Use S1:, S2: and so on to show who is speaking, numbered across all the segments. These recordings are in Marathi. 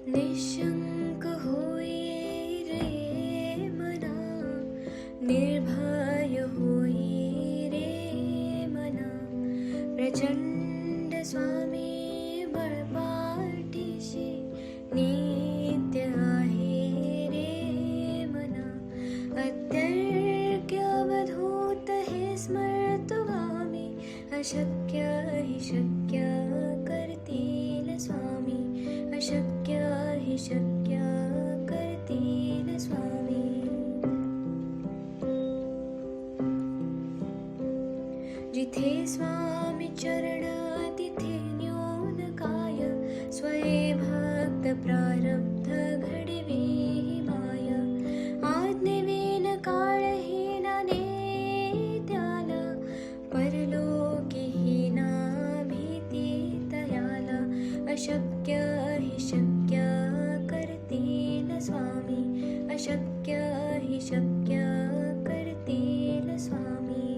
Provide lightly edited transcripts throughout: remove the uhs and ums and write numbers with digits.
S1: निशंक होई रे मना, निर्भय होई रे मना, प्रचंड स्वामी बळपाठीशी नित्य आहे रे मना. अत्यर्क्य अवधूत हे स्मर्तुगामी, अशक्य हि शक्य करतील स्वामी, अशक्य हि शक्य करतील स्वामी. जिथे स्वामी चरण तिथे न्यून काय, स्वये भक्त प्रारब्ध घडवी माय. आज्ञेविन काळहीना नेत्याला, परलोकीहीना भीती तयाला. अशक्य हि शक्य करतील स्वामी, अशक्य हि शक्य करतील स्वामी.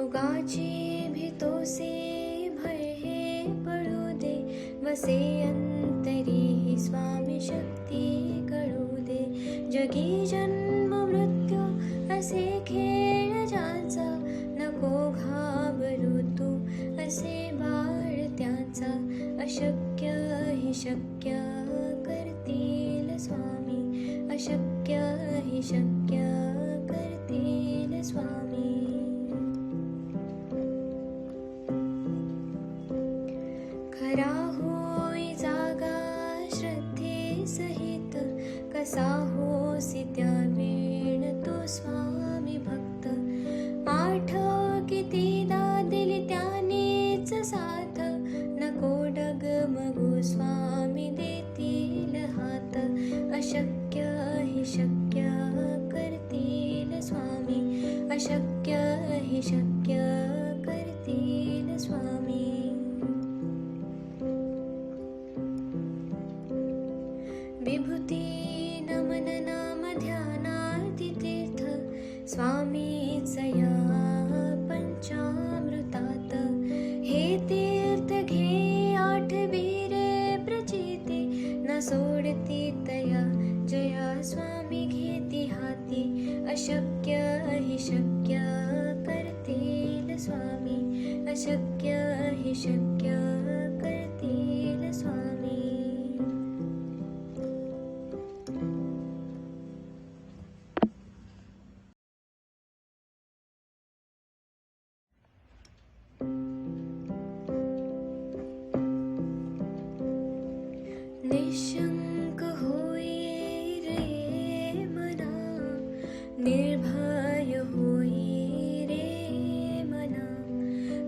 S1: उगाची भीतोसे भय हे पळू दे, वसे अंतरी ही स्वामी शक्ती कळू दे. जगी जन्म मृत्यू असे खेळ ज्याचा, नको घाबरू तू असे बाळ त्याचा. अशक्य हि शक्य करतील स्वामी, अशक्य हि शक्य करतील स्वामी. खरा होई जागा श्रद्धे सहित, कसा होसी त्या वेळ तो स्वामी भक्त. आठव कितीदा दिली त्यानेच साथ, नको डगमगू स्वामी देतील हात. अशक्य हि शक्य करतील स्वामी, अशक्य हि शक्य करतील स्वामी. विभूती नमन नाम ध्यानार्ती तीर्थ, स्वामीच या पंचामृतात. हे तीर्थ घे आठवी रे प्रचिती, न सोडती तया जया स्वामी घेती हाती. अशक्य हि शक्य करतील स्वामी, अशक्य हि शक्य करतील स्वामी. निशंक होई रे मना, निर्भय होई रे मना.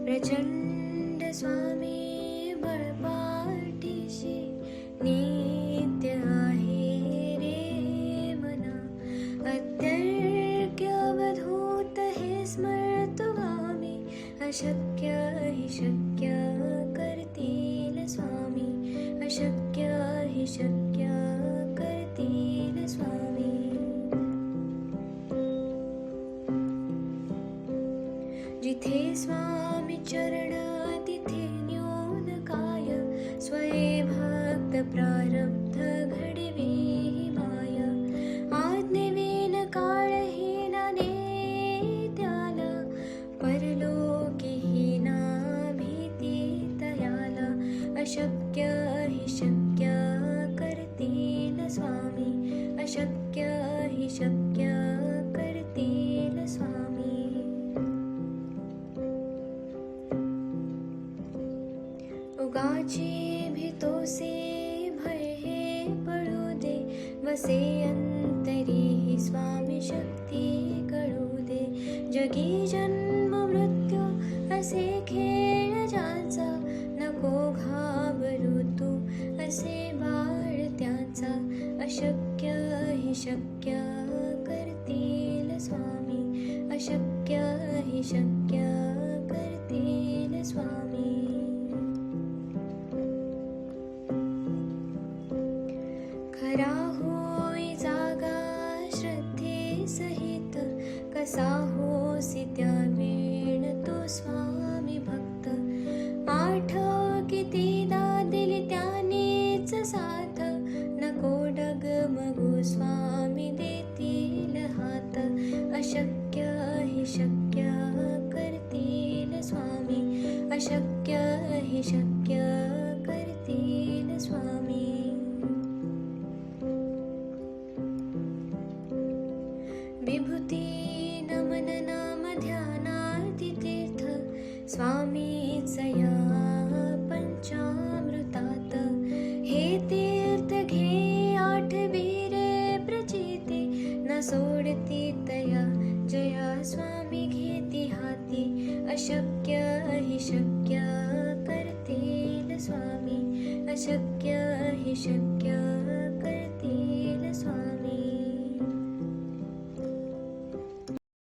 S1: प्रचंड स्वामी बळपाठीशी नित्य आहे रे मना. अत्यर्क्य अवधूत हे स्मर्तुगामी, अशक्य हि शक्य करतील स्वामी, अशक्य हि शक्य करतील स्वामी. जिथे स्वामी चरण तिथे न्यून काय, स्वये भक्त प्रारब्ध घडवी माय. आज्ञेविन काळहीना नेत्याला, परलोकीहीना भीती तयाला. अशक्य हि शक्य करतील स्वामी, अशक्य हि शक्य करतील स्वामी. उगाची भीतोसे भय हे पळू दे, वसे अंतरी ही स्वामी शक्ती कळू दे. जगी जन्म मृत्यू असे खेळ ज्याचा, नको घाबरू तू असे बाळ त्याचा. अशक्य हि शक्य करतील स्वामी, अशक्य हि शक्य करतील स्वामी. खरा होई जागा श्रद्धे सहित, कसा होसी त्या वीण तो स्वामी भक्त. आठ कितीदा दिली त्यानेच साथ, नको डगमगू स्वामी देतील हात. अशक्य हि शक्य करतील स्वामी, अशक्य हि शक्य करतील स्वामी.